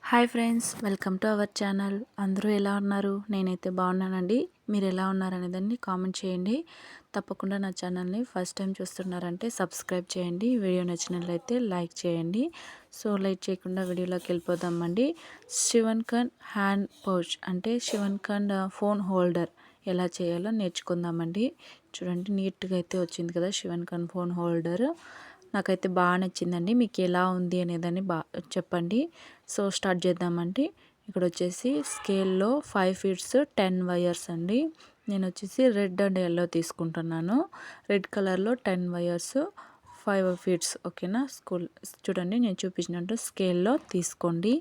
Hi friends, welcome to our channel. అందరూ ఎలా ఉన్నారు? నేనైతే బాగున్నానండి. మీరు ఎలా ఉన్నారనేదాన్ని కామెంట్ చేయండి. తప్పకుండా నా ఛానల్ని ఫస్ట్ టైం చూస్తున్నారంటే సబ్స్క్రైబ్ చేయండి. వీడియో నచ్చినట్లయితే లైక్ చేయండి. సో లైట్ చేయకుండా వీడియోలోకి వెళ్ళిపోదామండి. శివన్ ఖాన్ హ్యాండ్ పౌచ్ అంటే శివన్ ఖాన్ ఫోన్ హోల్డర్ ఎలా చేయాలో నేర్చుకుందామండి. చూడండి, నీట్గా అయితే వచ్చింది కదా శివన్ ఖాన్ ఫోన్ హోల్డర్. నాకైతే బాగా నచ్చిందండి. మీకు ఎలా ఉంది అనేదాన్ని చెప్పండి. సో స్టార్ట్ చేద్దామండి. ఇక్కడ వచ్చేసి స్కేల్లో 5 ఫీట్స్ 10 వైర్స్ అండి. నేను వచ్చేసి రెడ్ అండ్ ఎల్లో తీసుకుంటున్నాను. రెడ్ కలర్లో 10 వైర్స్ 5 ఫీట్స్. ఓకేనా? చూడండి, నేను చూపించినట్టు స్కేల్లో తీసుకోండి.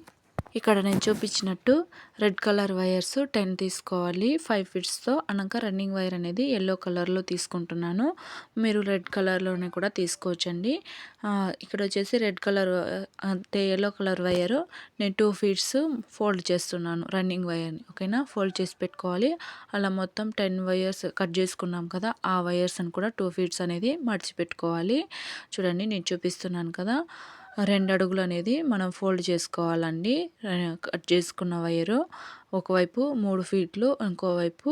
ఇక్కడ నేను చూపించినట్టు రెడ్ కలర్ వైర్స్ 10 తీసుకోవాలి 5 ఫీట్స్తో. అనక రన్నింగ్ వైర్ అనేది ఎల్లో కలర్లో తీసుకుంటున్నాను. మీరు రెడ్ కలర్లోనే కూడా తీసుకోవచ్చండి. ఇక్కడ వచ్చేసి రెడ్ కలర్ అంటే ఎల్లో కలర్ వైర్ నేను 2 ఫీట్స్ ఫోల్డ్ చేస్తున్నాను రన్నింగ్ వైర్ని. ఓకేనా? ఫోల్డ్ చేసి పెట్టుకోవాలి. అలా మొత్తం 10 వైర్స్ కట్ చేసుకున్నాం కదా, ఆ వైర్స్ని కూడా 2 ఫీట్స్ అనేది మడిచిపెట్టుకోవాలి. చూడండి, నేను చూపిస్తున్నాను కదా. 2 అడుగులు అనేది మనం ఫోల్డ్ చేసుకోవాలండి. కట్ చేసుకున్న వైరు ఒకవైపు 3 ఫీట్లు, ఇంకోవైపు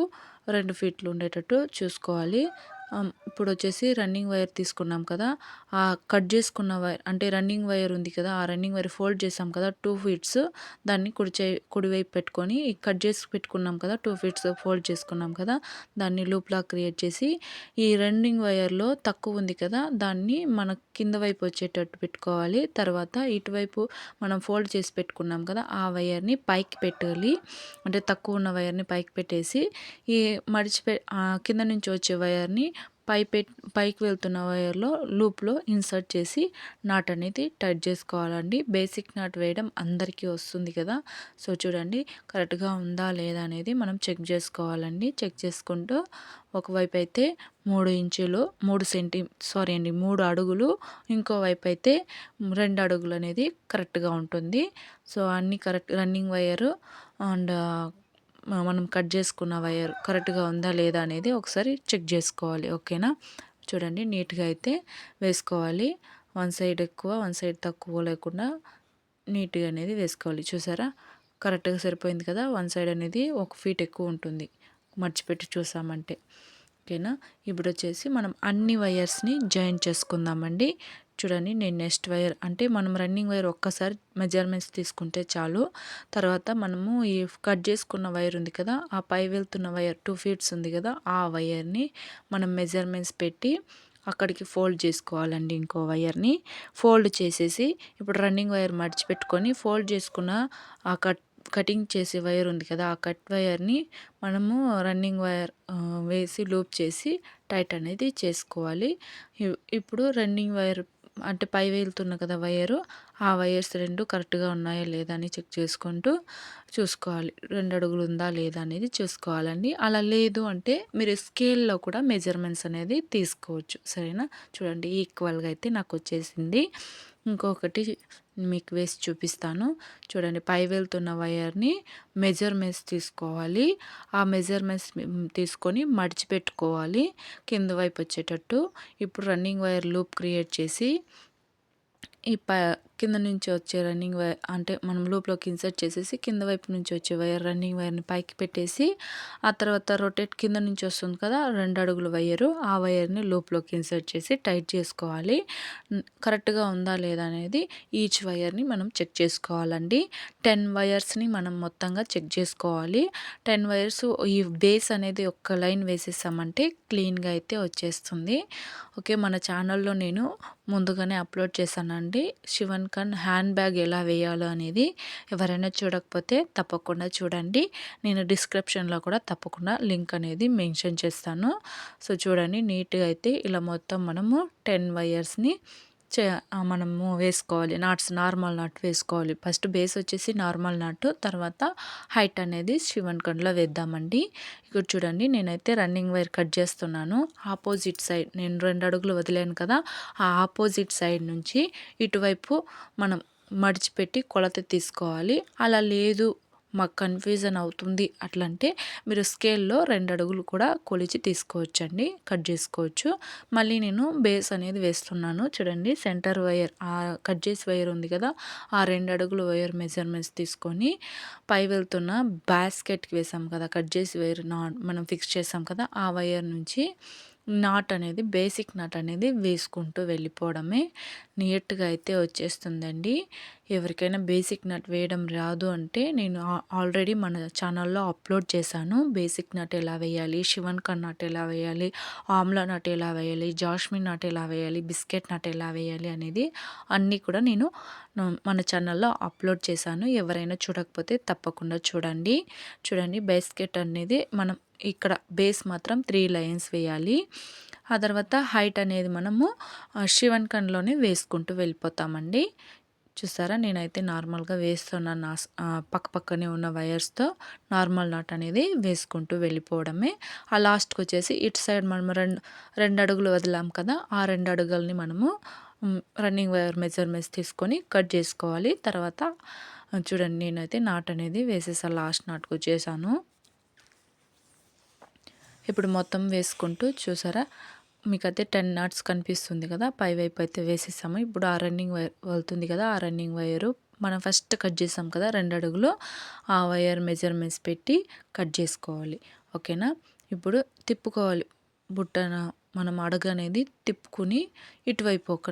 2 ఫీట్లు ఉండేటట్టు చూసుకోవాలి. ఇప్పుడు వచ్చేసి రన్నింగ్ వైర్ తీసుకున్నాం కదా, ఆ కట్ చేసుకున్న వైర్ అంటే రన్నింగ్ వైర్ ఉంది కదా, ఆ రన్నింగ్ వైర్ ఫోల్డ్ చేసాం కదా 2 ఫీట్స్, దాన్ని కుడివైపు పెట్టుకొని కట్ చేసి పెట్టుకున్నాం కదా 2 ఫీట్స్ ఫోల్డ్ చేసుకున్నాం కదా, దాన్ని లూప్లా క్రియేట్ చేసి ఈ రన్నింగ్ వైర్లో తక్కువ ఉంది కదా దాన్ని మన కింద వైపు వచ్చేటట్టు పెట్టుకోవాలి. తర్వాత ఇటువైపు మనం ఫోల్డ్ చేసి పెట్టుకున్నాం కదా, ఆ వైర్ని పైకి పెట్టాలి. అంటే తక్కువ ఉన్న వైర్ని పైకి పెట్టేసి ఈ కింద నుంచి వచ్చే వైర్ని పైకి వెళ్తున్న వైర్లో లూప్లో ఇన్సర్ట్ చేసి నాట్ అనేది టైట్ చేసుకోవాలండి. బేసిక్ నాట్ వేయడం అందరికీ వస్తుంది కదా. సో చూడండి, కరెక్ట్గా ఉందా లేదా అనేది మనం చెక్ చేసుకోవాలండి. చెక్ చేసుకుంటూ ఒకవైపు అయితే 3 ఇంచులు 3 అడుగులు, ఇంకోవైపు అయితే 2 అడుగులు అనేది కరెక్ట్గా ఉంటుంది. సో అన్నీ కరెక్ట్. రన్నింగ్ వైరు అండ్ మనం కట్ చేసుకున్న వైర్ కరెక్ట్గా ఉందా లేదా అనేది ఒకసారి చెక్ చేసుకోవాలి. ఓకేనా? చూడండి, నీట్గా అయితే వేసుకోవాలి. వన్ సైడ్ ఎక్కువ వన్ సైడ్ తక్కువ లేకుండా నీట్గా అనేది వేసుకోవాలి. చూసారా, కరెక్ట్గా సరిపోయింది కదా. వన్ సైడ్ అనేది 1 ఫీట్ ఎక్కువ ఉంటుంది మర్చిపెట్టి చూసామంటే. ఓకేనా? ఇప్పుడు వచ్చేసి మనం అన్ని వైర్స్ని జాయిన్ చేసుకుందామండి. చూడండి, నేను నెక్స్ట్ వైర్ అంటే మనం రన్నింగ్ వైర్ ఒక్కసారి మెజర్మెంట్స్ తీసుకుంటే చాలు. తర్వాత మనము ఈ కట్ చేసుకున్న వైర్ ఉంది కదా, ఆ పై వెళ్తున్న వైర్ 2 ఫీట్స్ ఉంది కదా, ఆ వైర్ని మనం మెజర్మెంట్స్ పెట్టి అక్కడికి ఫోల్డ్ చేసుకోవాలండి. ఇంకో వైర్ని ఫోల్డ్ చేసేసి ఇప్పుడు రన్నింగ్ వైర్ మడిచిపెట్టుకొని ఫోల్డ్ చేసుకున్న ఆ కటింగ్ చేసే వైర్ ఉంది కదా, ఆ కట్ వైర్ని మనము రన్నింగ్ వైర్ వేసి లూప్ చేసి టైట్ అనేది చేసుకోవాలి. ఇప్పుడు రన్నింగ్ వైర్ అంటే పై వెళ్తున్న కదా వైరు, ఆ వైర్స్ 2 కరెక్ట్గా ఉన్నాయా లేదా అని చెక్ చేసుకుంటూ చూసుకోవాలి. 2 అడుగులు ఉందా లేదా అనేది చూసుకోవాలండి. అలా లేదు అంటే మీరు స్కేల్లో కూడా మెజర్మెంట్స్ అనేది తీసుకోవచ్చు. సరేనా? చూడండి, ఈక్వల్గా అయితే నాకు వచ్చేసింది. ఇంకొకటి మీకు వేసి చూపిస్తాను. చూడండి, పై వెళ్తున్న వైర్ని మెజర్మెంట్స్ తీసుకోవాలి. ఆ మెజర్మెంట్స్ తీసుకొని మడిచిపెట్టుకోవాలి కింద వైపు వచ్చేటట్టు. ఇప్పుడు రన్నింగ్ వైర్ లూప్ క్రియేట్ చేసి ఈ కింద నుంచి వచ్చే రన్నింగ్ వైర్ అంటే మనం లూప్లోకి ఇన్సర్ట్ చేసేసి కింద వైపు నుంచి వచ్చే రన్నింగ్ వైర్ని పైకి పెట్టేసి ఆ తర్వాత రొటేట్ కింద నుంచి వస్తుంది కదా 2 అడుగుల వైరు, ఆ వైర్ని లూప్లోకి ఇన్సర్ట్ చేసి టైట్ చేసుకోవాలి. కరెక్ట్గా ఉందా లేదా అనేది ఈచ్ వైర్ని మనం చెక్ చేసుకోవాలండి. 10 వైర్స్ని మనం మొత్తంగా చెక్ చేసుకోవాలి. 10 వైర్స్ ఈ బేస్ అనేది ఒక్క లైన్ వేసేసామంటే క్లీన్గా అయితే వచ్చేస్తుంది. ఓకే, మన ఛానల్లో నేను ముందుగానే అప్లోడ్ చేశానండి శివన్ ఖాన్ హ్యాండ్ బ్యాగ్ ఎలా వేయాలో అనేది. ఎవరైనా చూడకపోతే తప్పకుండా చూడండి. నేను డిస్క్రిప్షన్లో కూడా తప్పకుండా లింక్ అనేది మెన్షన్ చేస్తాను. సో చూడండి, నీట్గా అయితే ఇలా మొత్తం మనము 10 వైర్స్ని మనము వేసుకోవాలి. నార్మల్ నాట్ వేసుకోవాలి. ఫస్ట్ బేస్ వచ్చేసి నార్మల్ నాట్, తర్వాత హైట్ అనేది శివన్ ఖాన్లో వేద్దామండి. ఇక్కడ చూడండి, నేనైతే రన్నింగ్ వైర్ కట్ చేస్తున్నాను. ఆపోజిట్ సైడ్ నేను 2 అడుగులు వదిలేను కదా, ఆ ఆపోజిట్ సైడ్ నుంచి ఇటువైపు మనం మడిచిపెట్టి కొలత తీసుకోవాలి. అలా లేదు మాకు కన్ఫ్యూజన్ అవుతుంది అట్లంటే మీరు స్కేల్లో 2 అడుగులు కూడా కొలిచి తీసుకోవచ్చండి, కట్ చేసుకోవచ్చు. మళ్ళీ నేను బేస్ అనేది వేస్తున్నాను. చూడండి సెంటర్ వైర్ కట్ చేసి వైర్ ఉంది కదా, ఆ 2 అడుగులు వైర్ మెజర్మెంట్స్ తీసుకొని పై వెళ్తున్న బాస్కెట్కి వేసాం కదా, కట్ చేసి వైర్ మనం ఫిక్స్ చేసాం కదా, ఆ వైర్ నుంచి నాట్ అనేది బేసిక్ నాట్ అనేది వేసుకుంటూ వెళ్ళిపోవడమే. నీట్గా అయితే వచ్చేస్తుందండి. ఎవరికైనా బేసిక్ నట్ వేయడం రాదు అంటే నేను ఆల్రెడీ మన ఛానల్లో అప్లోడ్ చేశాను. బేసిక్ నట్ ఎలా వేయాలి, శివన్కర్ నట్ ఎలా వేయాలి, ఆమ్లా నట్ ఎలా వేయాలి, జాస్మిన్ నట్ ఎలా వేయాలి, బిస్కెట్ నట్ ఎలా వేయాలి అనేది అన్నీ కూడా నేను మన ఛానల్లో అప్లోడ్ చేశాను. ఎవరైనా చూడకపోతే తప్పకుండా చూడండి. చూడండి బేస్కెట్ అనేది మనం ఇక్కడ బేస్ మాత్రం 3 లైన్స్ వేయాలి. ఆ తర్వాత హైట్ అనేది మనము శివన్కన్లోనే వేసుకుంటూ వెళ్ళిపోతామండి. చూసారా, నేనైతే నార్మల్గా వేస్తున్నాను. పక్క పక్కనే ఉన్న వైర్స్తో నార్మల్ నాట్ అనేది వేసుకుంటూ వెళ్ళిపోవడమే. ఆ లాస్ట్కి వచ్చేసి ఇటు సైడ్ మనము రెండు అడుగులు వదిలాం కదా, ఆ 2 అడుగులని మనము రన్నింగ్ వైర్ మెజర్మెంట్స్ తీసుకొని కట్ చేసుకోవాలి. తర్వాత చూడండి నేనైతే నాట్ అనేది వేసేసాను, లాస్ట్ నాట్కు వచ్చేసాను. ఇప్పుడు మొత్తం వేసుకుంటూ చూసారా, మీకైతే 10 నాట్స్ కనిపిస్తుంది కదా, పై వైపు అయితే వేసేసాము. ఇప్పుడు ఆ రన్నింగ్ వైర్ వెళ్తుంది కదా, ఆ రన్నింగ్ వైరు మనం ఫస్ట్ కట్ చేసాం కదా 2 అడుగులు, ఆ వైర్ మెజర్మెంట్స్ పెట్టి కట్ చేసుకోవాలి. ఓకేనా, ఇప్పుడు తిప్పుకోవాలి. బుట్టన మనం అడుగు అనేది తిప్పుకుని ఇటువైపు ఒక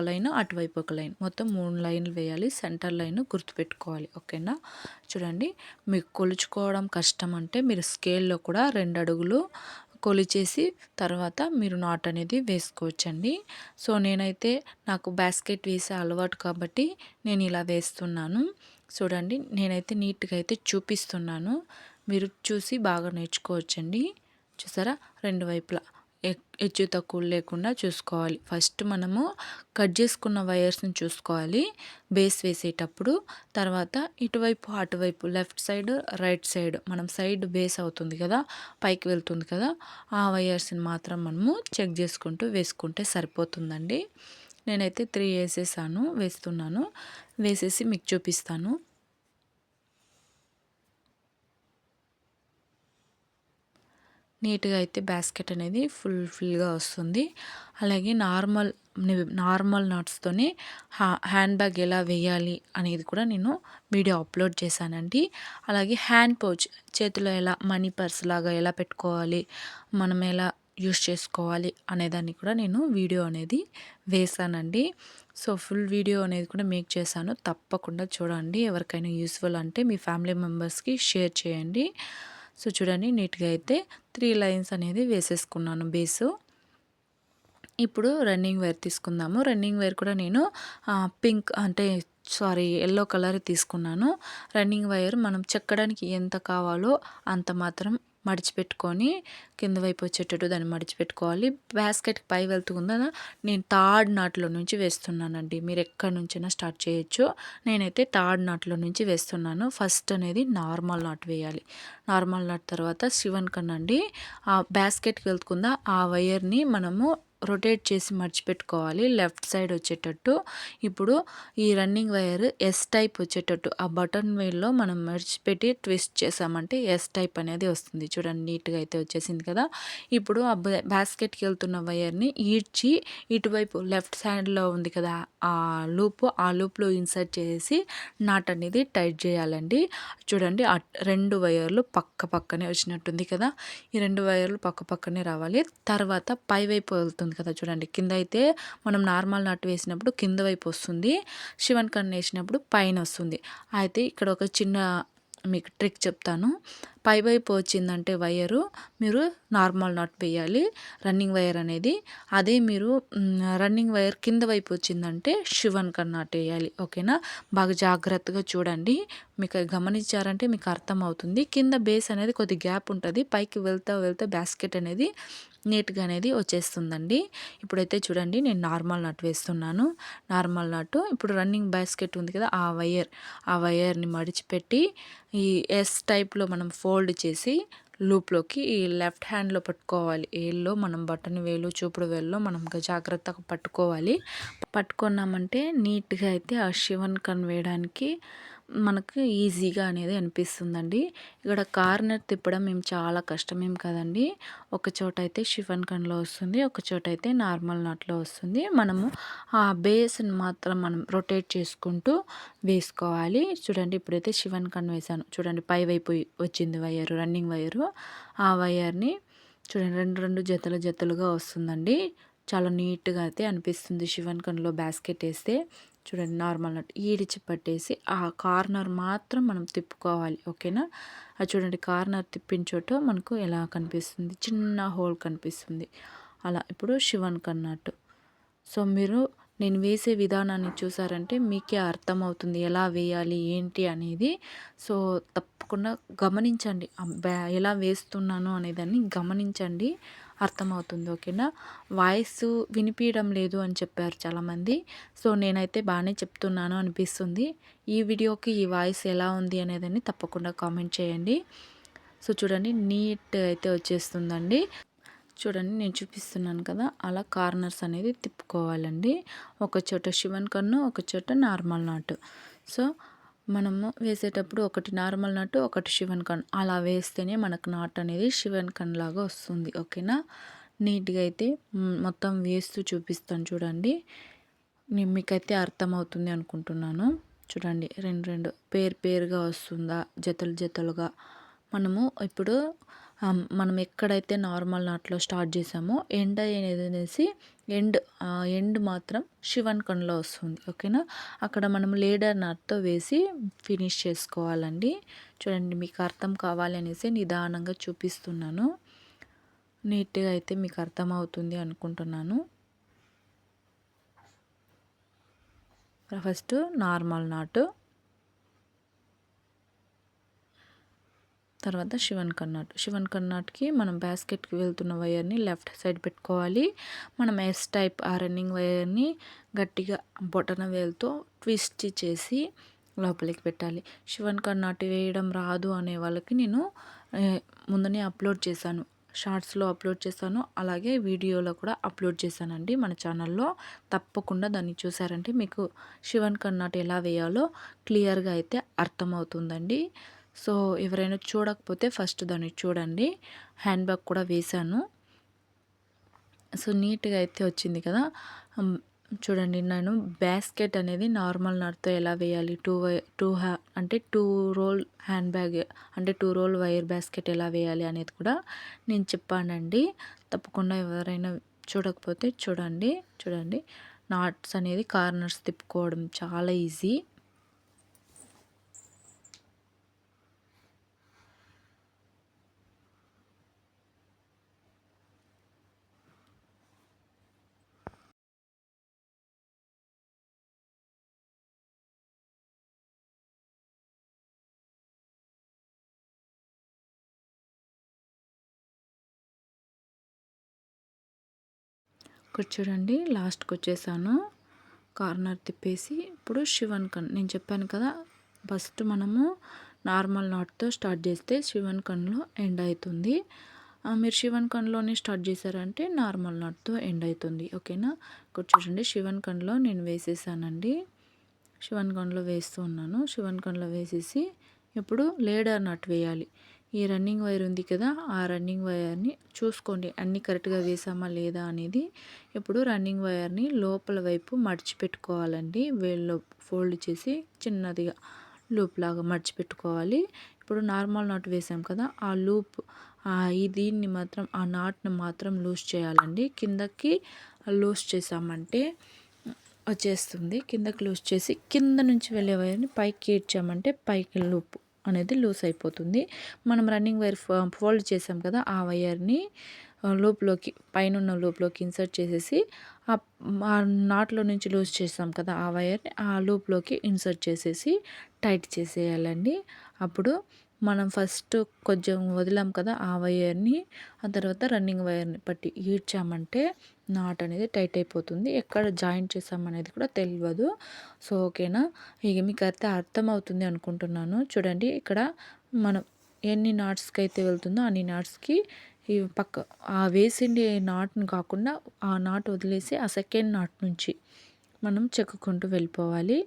లైన్, అటువైపు ఒక లైన్, మొత్తం 3 లైన్లు వేయాలి. సెంటర్ లైన్ గుర్తుపెట్టుకోవాలి. ఓకేనా, చూడండి మీకు కొలుచుకోవడం కష్టం అంటే మీరు స్కేల్లో కూడా 2 అడుగులు కొలిచేసి తర్వాత మీరు నాట్ అనేది వేసుకోవచ్చండి. సో నేనైతే నాకు బాస్కెట్ వేసే అలవాటు కాబట్టి నేను ఇలా వేస్తున్నాను. చూడండి నేనైతే నీట్గా అయితే చూపిస్తున్నాను, మీరు చూసి బాగా నేర్చుకోవచ్చండి. చూసారా, 2 వైపులా హెచ్చు తక్కువ లేకుండా చూసుకోవాలి. ఫస్ట్ మనము కట్ చేసుకున్న వైర్స్ని చూసుకోవాలి బేస్ వేసేటప్పుడు. తర్వాత ఇటువైపు అటువైపు లెఫ్ట్ సైడ్ రైట్ సైడ్ మనం సైడ్ బేస్ అవుతుంది కదా, పైకి వెళ్తుంది కదా, ఆ వైర్స్ని మాత్రం మనము చెక్ చేసుకుంటూ వేసుకుంటే సరిపోతుందండి. నేనైతే 3 వేస్తున్నాను, వేసేసి మీకు చూపిస్తాను. నీట్గా అయితే బాస్కెట్ అనేది ఫుల్గా వస్తుంది. అలాగే నార్మల్ నాట్స్తోనే హ్యాండ్ బ్యాగ్ ఎలా వేయాలి అనేది కూడా నేను వీడియో అప్లోడ్ చేశానండి. అలాగే హ్యాండ్ పౌచ్ చేతిలో ఎలా మనీ పర్స్ లాగా ఎలా పెట్టుకోవాలి, మనం ఎలా యూస్ చేసుకోవాలి అనేదాన్ని కూడా నేను వీడియో అనేది వేశానండి. సో ఫుల్ వీడియో అనేది కూడా మేక్ చేశాను, తప్పకుండా చూడండి. ఎవరికైనా యూస్ఫుల్ అంటే మీ ఫ్యామిలీ మెంబర్స్కి షేర్ చేయండి. సో చూడండి నీట్గా అయితే 3 లైన్స్ అనేది వేసేసుకున్నాను బేసు. ఇప్పుడు రన్నింగ్ వైర్ తీసుకుందాము. రన్నింగ్ వైర్ కూడా నేను ఎల్లో కలర్ తీసుకున్నాను. రన్నింగ్ వైర్ మనం చెక్కడానికి ఎంత కావాలో అంత మాత్రం మడిచిపెట్టుకొని కింద వైపు వచ్చేటట్టు దాన్ని మడిచిపెట్టుకోవాలి. బాస్కెట్కి పై వెళ్తుందా, నేను థర్డ్ నాట్లో నుంచి వేస్తున్నానండి. మీరు ఎక్కడి నుంచైనా స్టార్ట్ చేయొచ్చు. నేనైతే థర్డ్ నాట్లో నుంచి వేస్తున్నాను. ఫస్ట్ అనేది నార్మల్ నాట్ వేయాలి. నార్మల్ నాట్ తర్వాత శివన్కన్ అండి, ఆ బాస్కెట్కి వెళ్తుందా ఆ వైర్ని మనము రొటేట్ చేసి మడిచిపెట్టుకోవాలి లెఫ్ట్ సైడ్ వచ్చేటట్టు. ఇప్పుడు ఈ రన్నింగ్ వైర్ ఎస్ టైప్ వచ్చేటట్టు ఆ బటన్ వేల్లో మనం మడిచిపెట్టి ట్విస్ట్ చేసామంటే ఎస్ టైప్ అనేది వస్తుంది. చూడండి నీట్గా అయితే వచ్చేసింది కదా. ఇప్పుడు ఆ బాస్కెట్కి వెళ్తున్న వైర్ని ఈడ్చి ఇటువైపు లెఫ్ట్ సైడ్లో ఉంది కదా ఆ లూప్లో ఇన్సర్ట్ చేసి నాట్ అనేది టైట్ చేయాలండి. చూడండి ఆ 2 వైర్లు పక్కనే వచ్చినట్టుంది కదా, ఈ 2 వైర్లు పక్కనే రావాలి. తర్వాత పై వైపు వెళ్తుంది కదా, చూడండి కింద అయితే మనం నార్మల్ నాట్ వేసినప్పుడు కింద వైపు వస్తుంది, శివన్కన్ వేసినప్పుడు పైన వస్తుంది. అయితే ఇక్కడ ఒక చిన్న మీకు ట్రిక్ చెప్తాను. పై వైపు వచ్చిందంటే వైరు మీరు నార్మల్ నాట్ వేయాలి రన్నింగ్ వైర్ అనేది. అదే మీరు రన్నింగ్ వైర్ కింద వైపు వచ్చిందంటే శివన్కన్ నాట్ వేయాలి. ఓకేనా, బాగా జాగ్రత్తగా చూడండి. మీకు గమనించారంటే మీకు అర్థమవుతుంది. కింద బేస్ అనేది కొద్ది గ్యాప్ ఉంటుంది, పైకి వెళ్తా బాస్కెట్ అనేది నీట్గా అనేది వచ్చేస్తుందండి. ఇప్పుడైతే చూడండి నేను నార్మల్ నాట్ వేస్తున్నాను. నార్మల్ నాటు ఇప్పుడు రన్నింగ్ బాస్కెట్ ఉంది కదా, ఆ వైర్ని మడిచిపెట్టి ఈ ఎస్ టైప్లో మనం ఫోల్డ్ చేసి లూప్లోకి ఈ లెఫ్ట్ హ్యాండ్లో పట్టుకోవాలి. ఏల్లో మనం బటన్ వేలు చూపుడు వేల్లో మనం జాగ్రత్తగా పట్టుకోవాలి. పట్టుకున్నామంటే నీట్గా అయితే ఆ శివన్కన్ వేయడానికి మనకు ఈజీగా అనేది అనిపిస్తుందండి. ఇక్కడ కార్నర్ తిప్పడం మేము చాలా కష్టమేం కదండి. ఒక చోట అయితే షిఫాన్ కన్‌లో వస్తుంది. ఒక చోట అయితే నార్మల్ నాట్‌లో వస్తుంది. మనము ఆ బేస్‌ని మాత్రం మనం రొటేట్ చేసుకుంటూ వేసుకోవాలి. చూడండి ఇప్పుడైతే షిఫాన్ కన్ వేశాను. చూడండి పై వైపు వచ్చింది వైరు, రన్నింగ్ వైరు. ఆ వైర్‌ని చూడండి 2 జతలుగా వస్తుందండి. చాలా నీట్‌గా అయితే అనిపిస్తుంది షిఫాన్ కన్‌లో బాస్కెట్ ఏస్తే. చూడండి నార్మల్ నట్ ఈడిచి పట్టేసి ఆ కార్నర్ మాత్రం మనం తిప్పుకోవాలి. ఓకేనా. అది చూడండి కార్నర్ తిప్పిన చోట మనకు ఎలా కనిపిస్తుంది, చిన్న హోల్ కనిపిస్తుంది. అలా ఇప్పుడు షిఫాన్ కన్ నాట్. సో మీరు నేను వేసే విధానాన్ని చూసారంటే మీకే అర్థమవుతుంది ఎలా వేయాలి ఏంటి అనేది. సో తప్పకుండా గమనించండి. ఎలా వేస్తున్నాను అనేదాన్ని గమనించండి, అర్థమవుతుంది. ఓకేనా. వాయిస్ వినిపించడం లేదు అని చెప్పారు చాలామంది. సో నేనైతే బాగానే చెప్తున్నాను అనిపిస్తుంది. ఈ వీడియోకి ఈ వాయిస్ ఎలా ఉంది అనేదాన్ని తప్పకుండా కామెంట్ చేయండి. సో చూడండి నీట్ అయితే వచ్చేస్తుందండి. చూడండి నేను చూపిస్తున్నాను కదా, అలా కార్నర్స్ అనేది తిప్పుకోవాలండి. ఒక చోట షిఫాన్ కన్ను, ఒక చోట నార్మల్ నాటు. సో మనము వేసేటప్పుడు ఒకటి నార్మల్ నాటు, ఒకటి షిఫాన్ కన్ అలా వేస్తేనే మనకు నాట్ అనేది షిఫాన్ కన్ లాగా వస్తుంది. ఓకేనా. నీట్గా అయితే మొత్తం వేస్తూ చూపిస్తాను చూడండి. మీకైతే అర్థమవుతుంది అనుకుంటున్నాను. చూడండి రెండు పేరుగా వస్తుందా, జతలుగా. మనము ఇప్పుడు మనం ఎక్కడైతే నార్మల్ నాట్లో స్టార్ట్ చేసామో ఎండ్ అనేసి ఎండ్ మాత్రం షిఫాన్ కన్‌లో వస్తుంది. ఓకేనా. అక్కడ మనం లేడర్ నాట్తో వేసి ఫినిష్ చేసుకోవాలండి. చూడండి మీకు అర్థం కావాలి అనేసి నిదానంగా చూపిస్తున్నాను. నీట్గా అయితే మీకు అర్థమవుతుంది అనుకుంటున్నాను. ఫస్ట్ నార్మల్ నాటు, తర్వాత షిఫాన్ కన్ నాట్‌కి మనం బాస్కెట్‌కి వెళ్తున్న వైర్‌ని లెఫ్ట్ సైడ్ పెట్టుకోవాలి. మనం ఎస్ టైప్ ఆ రన్నింగ్ వైర్‌ని గట్టిగా బొటన వేలుతో ట్విస్ట్ చేసి లోపలికి పెట్టాలి. షిఫాన్ కన్ నాట్ వేయడం రాదు అనే వాళ్ళకి నేను ముందునే అప్లోడ్ చేశాను. షార్ట్స్లో అప్లోడ్ చేశాను, అలాగే వీడియోలో కూడా అప్లోడ్ చేశానండి మన ఛానల్లో. తప్పకుండా దాన్ని చూసారంటే మీకు షిఫాన్ కన్ నాట్ ఎలా వేయాలో క్లియర్గా అయితే అర్థమవుతుందండి. సో ఎవరైనా చూడకపోతే ఫస్ట్ దాన్ని చూడండి. హ్యాండ్ బ్యాగ్ కూడా వేశాను. సో నీట్గా అయితే వచ్చింది కదా. చూడండి నేను బాస్కెట్ అనేది నార్మల్ నాట్‌తో ఎలా వేయాలి, అంటే 2 రోల్ హ్యాండ్ బ్యాగ్ అంటే 2 రోల్ వైర్ బాస్కెట్ ఎలా వేయాలి అనేది కూడా నేను చెప్పానండి. తప్పకుండా ఎవరైనా చూడకపోతే చూడండి. చూడండి నాట్స్ అనేది కార్నర్స్ తిప్పుకోవడం చాలా ఈజీ. ఇక్కడ చూడండి లాస్ట్కి వచ్చేసాను. కార్నర్ తిప్పేసి ఇప్పుడు షిఫాన్ కన్ నేను చెప్పాను కదా, ఫస్ట్ మనము నార్మల్ నాట్‌తో స్టార్ట్ చేస్తే షిఫాన్ కన్‌లో ఎండ్ అవుతుంది. మీరు షిఫాన్ కన్‌లోనే స్టార్ట్ చేశారంటే నార్మల్ నాట్‌తో ఎండ్ అవుతుంది. ఓకేనా. ఇక్కడ చూడండి షిఫాన్ కన్‌లో నేను వేసేసానండి. షిఫాన్ కన్‌లో వేస్తూ ఉన్నాను. షిఫాన్ కన్‌లో వేసేసి ఇప్పుడు లేడర్ నాట్ వేయాలి. ఈ రన్నింగ్ వైర్ ఉంది కదా, ఆ రన్నింగ్ వైర్‌ని చూసుకోండి అన్నీ కరెక్ట్గా వేసామా లేదా అనేది. ఇప్పుడు రన్నింగ్ వైర్‌ని లోపల వైపు మడిచిపెట్టుకోవాలండి. వేళ్ళలో ఫోల్డ్ చేసి చిన్నదిగా లూప్ లాగా మడిచిపెట్టుకోవాలి. ఇప్పుడు నార్మల్ నాట్ వేసాం కదా, ఆ లూప్ దీన్ని మాత్రం ఆ నాట్‌ని మాత్రం లూజ్ చేయాలండి. కిందకి లూజ్ చేసామంటే వచ్చేస్తుంది. కిందకి లూజ్ చేసి కింద నుంచి వెళ్ళే వైర్‌ని పైకి ఈడ్చామంటే పైకి లూప్ అనేది లూజ్ అయిపోతుంది. మనం రన్నింగ్ వైర్ ఫోల్డ్ చేసాం కదా, ఆ వైర్‌ని లూప్‌లోకి పైనున్న లూప్‌లోకి ఇన్సర్ట్ చేసేసి ఆ నాట్లో నుంచి లూజ్ చేసాం కదా ఆ వైర్‌ని ఆ లూప్‌లోకి ఇన్సర్ట్ చేసేసి టైట్ చేసేయాలండి. అప్పుడు మనం ఫస్ట్ కొంచెం వదిలాం కదా ఆ వైర్‌ని, ఆ తర్వాత రన్నింగ్ వైర్‌ని పట్టి ఈడ్చామంటే నాట్ అనేది టైట్ అయిపోతుంది. ఎక్కడ జాయింట్ చేసామనేది కూడా తెలవదు. సో ఓకేనా. ఇక మీకు అయితే అర్థమవుతుంది అనుకుంటున్నాను. చూడండి ఇక్కడ మనం ఎన్ని నాట్స్‌కి అయితే వెళ్తుందో అన్ని నాట్స్‌కి ఈ పక్క ఆ వేసిండే నాట్‌ని కాకుండా ఆ నాట్ వదిలేసి ఆ సెకండ్ నాట్ నుంచి మనం చెక్కుకుంటూ వెళ్ళిపోవాలి.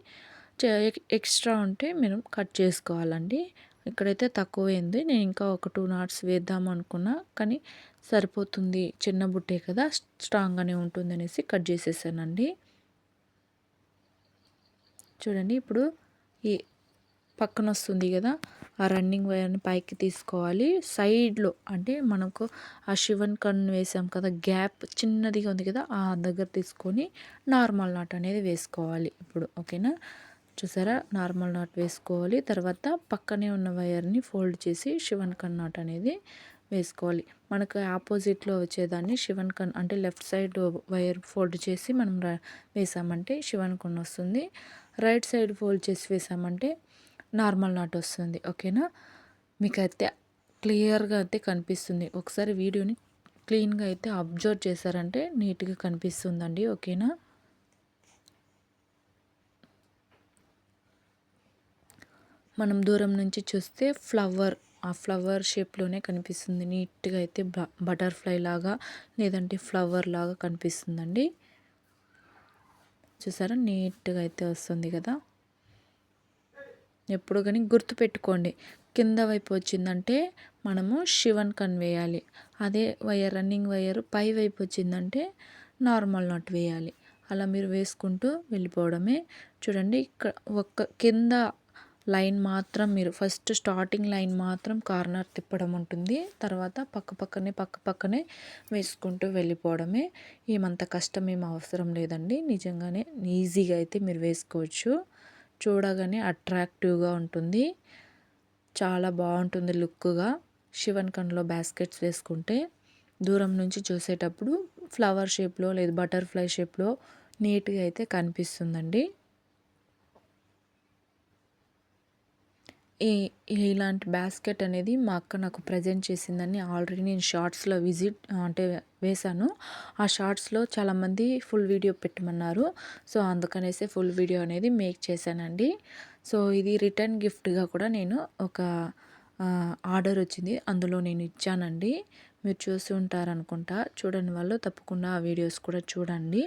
ఎక్స్ట్రా ఉంటే మీరు కట్ చేసుకోవాలండి. ఇక్కడైతే తక్కువైంది. నేను ఇంకా ఒక 2 నాట్స్ వేద్దాం అనుకున్నా, కానీ సరిపోతుంది, చిన్న బుట్టే కదా స్ట్రాంగ్గానే ఉంటుందనేసి కట్ చేసేసానండి. చూడండి ఇప్పుడు ఈ పక్కన వస్తుంది కదా, ఆ రన్నింగ్ వైర్ని పైకి తీసుకోవాలి. సైడ్లో అంటే మనకు ఆ శివన్ కన్ను వేసాం కదా, గ్యాప్ చిన్నదిగా ఉంది కదా, ఆ దగ్గర తీసుకొని నార్మల్ నాట్ అనేది వేసుకోవాలి ఇప్పుడు. ఓకేనా, చూసారా, నార్మల్ నాట్ వేసుకోవాలి. తర్వాత పక్కనే ఉన్న వైర్ని ఫోల్డ్ చేసి శివన్ కన్ నాట్ అనేది వేసుకోవాలి. మనకు ఆపోజిట్లో వచ్చేదాన్ని శివన్ కన్ అంటే లెఫ్ట్ సైడ్ వైర్ ఫోల్డ్ చేసి మనం వేసామంటే శివన్ కన్ వస్తుంది. రైట్ సైడ్ ఫోల్డ్ చేసి వేసామంటే నార్మల్ నాట్ వస్తుంది. ఓకేనా, మీకైతే క్లియర్గా అయితే కనిపిస్తుంది. ఒకసారి వీడియోని క్లీన్గా అయితే అబ్జర్వ్ చేశారంటే నీట్గా కనిపిస్తుందండి. ఓకేనా, మనం దూరం నుంచి చూస్తే ఆ ఫ్లవర్ షేప్లోనే కనిపిస్తుంది. నీట్గా అయితే బటర్ఫ్లై లాగా లేదంటే ఫ్లవర్ లాగా కనిపిస్తుందండి. చూసారా, నీట్గా అయితే వస్తుంది కదా. ఎప్పుడు కానీ గుర్తుపెట్టుకోండి, కింద వైపు వచ్చిందంటే మనము శివన్ కన్ వేయాలి. అదే రన్నింగ్ వైర్ పై వైపు వచ్చిందంటే నార్మల్ నాట్ వేయాలి. అలా మీరు వేసుకుంటూ వెళ్ళిపోవడమే. చూడండి, ఇక్కడ కింద లైన్ మాత్రం మీరు ఫస్ట్ స్టార్టింగ్ లైన్ మాత్రం కార్నర్ తిప్పడం ఉంటుంది. తర్వాత పక్కనే వేసుకుంటూ వెళ్ళిపోవడమే. ఏమంత కష్టం ఏం అవసరం లేదండి. నిజంగానే ఈజీగా అయితే మీరు వేసుకోవచ్చు. చూడగానే అట్రాక్టివ్గా ఉంటుంది, చాలా బాగుంటుంది లుక్గా. శివన్ కన్లో బాస్కెట్స్ వేసుకుంటే దూరం నుంచి చూసేటప్పుడు ఫ్లవర్ షేప్లో లేదా బటర్ఫ్లై షేప్లో నీట్గా అయితే కనిపిస్తుందండి. ఇలాంటి బాస్కెట్ అనేది మా అక్క నాకు ప్రజెంట్ చేసిందని ఆల్రెడీ నేను షార్ట్స్లో అంటే వేశాను. ఆ షార్ట్స్లో చాలామంది ఫుల్ వీడియో పెట్టమన్నారు. సో అందుకనేసి ఫుల్ వీడియో అనేది మేక్ చేశానండి. సో ఇది రిటర్న్ గిఫ్ట్గా కూడా నేను ఒక ఆర్డర్ వచ్చింది, అందులో నేను ఇచ్చానండి. మీరు చూసి ఉంటారనుకుంటా. చూడని వాళ్ళు తప్పకుండా ఆ వీడియోస్ కూడా చూడండి.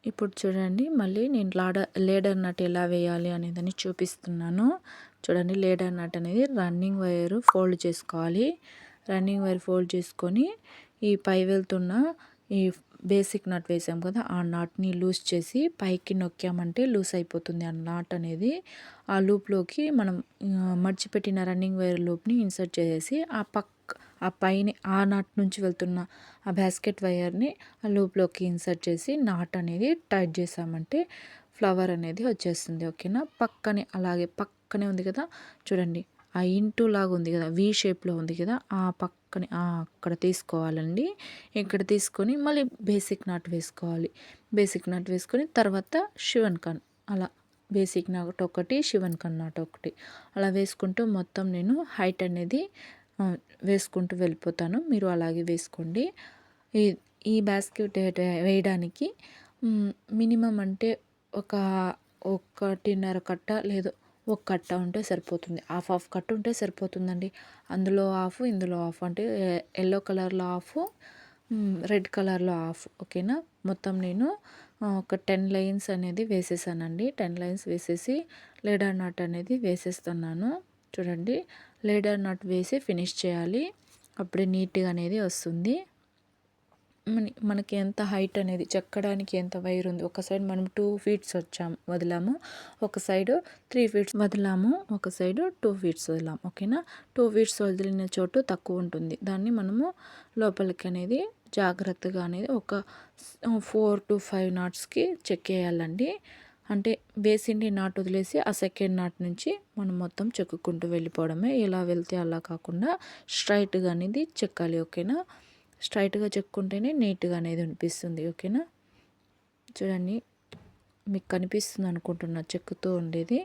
ఇప్పుడు చూడండి, మళ్ళీ నేను లేడర్ నట్ ఎలా వేయాలి అనేదని చూపిస్తున్నాను. చూడండి, లేడర్ నట్ అనేది రన్నింగ్ వైర్ ఫోల్డ్ చేసుకోవాలి. రన్నింగ్ వైర్ ఫోల్డ్ చేసుకొని ఈ పై వెళ్తున్న ఈ బేసిక్ నట్ వేసాం కదా, ఆ నాట్ని లూజ్ చేసి పైకి నొక్కామంటే లూజ్ అయిపోతుంది ఆ నాట్ అనేది. ఆ లూప్లోకి మనం మర్చిపెట్టిన రన్నింగ్ వైర్ లూప్ని ఇన్సర్ట్ చేసేసి ఆ పైన ఆ నాట్ నుంచి వెళ్తున్న ఆ బాస్కెట్ వైర్ని ఆ లూప్లోకి ఇన్సర్ట్ చేసి నాట్ అనేది టైట్ చేసామంటే ఫ్లవర్ అనేది వచ్చేస్తుంది. ఓకేనా, పక్కనే ఉంది కదా చూడండి, ఆ ఇంటూ లాగా ఉంది కదా, వి షేప్లో ఉంది కదా, ఆ పక్కనే అక్కడ తీసుకోవాలండి. ఇక్కడ తీసుకొని మళ్ళీ బేసిక్ నాట్ వేసుకోవాలి. బేసిక్ నాట్ వేసుకొని తర్వాత శివన్ ఖాన్ అలా బేసిక్ నాట్ ఒకటి, శివన్ ఖాన్ నాట్ ఒకటి అలా వేసుకుంటూ మొత్తం నేను హైట్ అనేది వేసుకుంటూ వెళ్ళిపోతాను. మీరు అలాగే వేసుకోండి. ఈ ఈ బాస్కెట్ వేయడానికి మినిమం అంటే ఒక 1.5 కట్ట లేదు ఒక కట్ట ఉంటే సరిపోతుంది. హాఫ్ కట్ట ఉంటే సరిపోతుందండి. అందులో హాఫ్, ఇందులో హాఫ్, అంటే ఎల్లో కలర్లో హాఫ్, రెడ్ కలర్లో హాఫ్. ఓకేనా, మొత్తం నేను ఒక 10 లైన్స్ అనేది వేసేసానండి. 10 లైన్స్ వేసేసి లేడర్ నాట్ అనేది వేసేస్తున్నాను. చూడండి, లేడర్ నాట్ వేసి ఫినిష్ చేయాలి. అప్పుడే నీట్గా అనేది వస్తుంది. మనకి ఎంత హైట్ అనేది చెక్కడానికి ఎంత వైర్ ఉంది, ఒక సైడ్ మనం 2 ఫీట్స్ వదిలాము, ఒక సైడ్ 3 ఫీట్స్ వదిలాము, ఒక సైడ్ 2 ఫీట్స్ వదిలాము. ఓకేనా, 2 ఫీట్స్ వదిలిన చోటు తక్కువ ఉంటుంది, దాన్ని మనము లోపలికి అనేది జాగ్రత్తగా అనేది ఒక 4 to 5 నాట్స్కి చెక్కేయాలండి. అంటే వేసిండి నాట్ వదిలేసి ఆ సెకండ్ నాట్ నుంచి మనం మొత్తం చెక్కుకుంటూ వెళ్ళిపోవడమే. ఇలా వెళ్తే అలా కాకుండా స్ట్రైట్గా అనేది చెక్కాలి. ఓకేనా, స్ట్రైట్గా చెక్కుంటేనే నీట్గా అనేది అనిపిస్తుంది. ఓకేనా, చూడండి, మీకు కనిపిస్తుంది అనుకుంటున్నా చెక్కుతూ ఉండేది.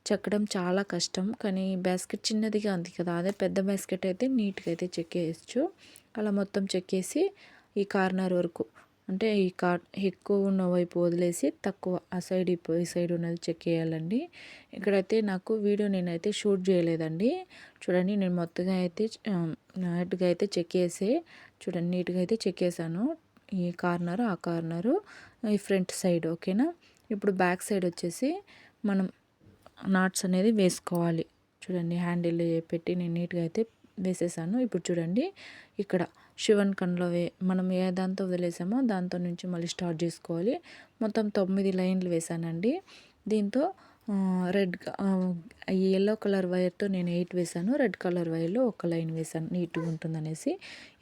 చెక్కడం చాలా కష్టం, కానీ బాస్కెట్ చిన్నదిగా ఉంది కదా, అదే పెద్ద బాస్కెట్ అయితే నీట్గా అయితే చెక్కేయచ్చు. అలా మొత్తం చెక్కేసి ఈ కార్నర్ వరకు, అంటే ఎక్కువ ఉన్న వైపు వదిలేసి తక్కువ ఆ సైడ్ ఈ సైడ్ ఉన్నది చెక్కేయాలండి. ఇక్కడైతే నాకు వీడియో నేనైతే షూట్ చేయలేదండి. చూడండి, నేను మొత్తగా అయితే నీట్గా అయితే చెక్కేసి చూడండి, నీట్గా అయితే చెక్కేసాను. ఈ కార్నరు, ఆ కార్నరు, ఈ ఫ్రంట్ సైడ్. ఓకేనా, ఇప్పుడు బ్యాక్ సైడ్ వచ్చేసి మనం నాట్స్ అనేది వేసుకోవాలి. చూడండి, హ్యాండిల్ పెట్టి నేను నీట్గా అయితే వేసేసాను. ఇప్పుడు చూడండి, ఇక్కడ శివన్ ఖాన్లో మనం ఏ దాంతో వదిలేసామో దాంతో నుంచి మళ్ళీ స్టార్ట్ చేసుకోవాలి. మొత్తం 9 లైన్లు వేసానండి. దీంతో ఈ ఎల్లో కలర్ వైర్తో నేను 8 వేసాను, రెడ్ కలర్ వైర్లో ఒక లైన్ వేసాను, నీట్గా ఉంటుందనేసి.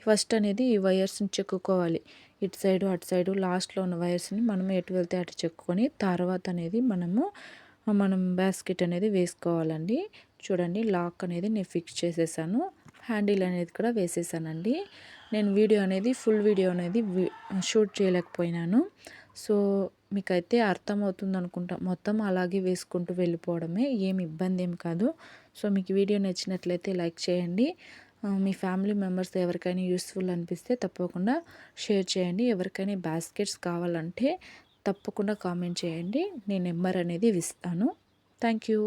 ఫస్ట్ అనేది ఈ వైర్స్ని చెక్కుకోవాలి. ఇటు సైడు అటు సైడు లాస్ట్లో ఉన్న వైర్స్ని మనం ఎటు వెళ్తే అటు చెక్కుకొని తర్వాత అనేది మనం బాస్కెట్ అనేది వేసుకోవాలండి. చూడండి, లాక్ అనేది నేను ఫిక్స్ చేసేసాను, హ్యాండిల్ అనేది కూడా వేసేసానండి. నేను ఫుల్ వీడియో అనేది షూట్ చేయలేకపోయినాను. సో మీకైతే అర్థమవుతుంది అనుకుంటా. మొత్తం అలాగే వేసుకుంటూ వెళ్ళిపోవడమే, ఏమి ఇబ్బంది ఏమి కాదు. సో మీకు వీడియో నచ్చినట్లయితే లైక్ చేయండి. మీ ఫ్యామిలీ మెంబర్స్ ఎవరికైనా యూస్ఫుల్ అనిపిస్తే తప్పకుండా షేర్ చేయండి. ఎవరికైనా బాస్కెట్స్ కావాలంటే తప్పకుండా కామెంట్ చేయండి, నేను నెంబర్ అనేది ఇస్తాను. Thank you.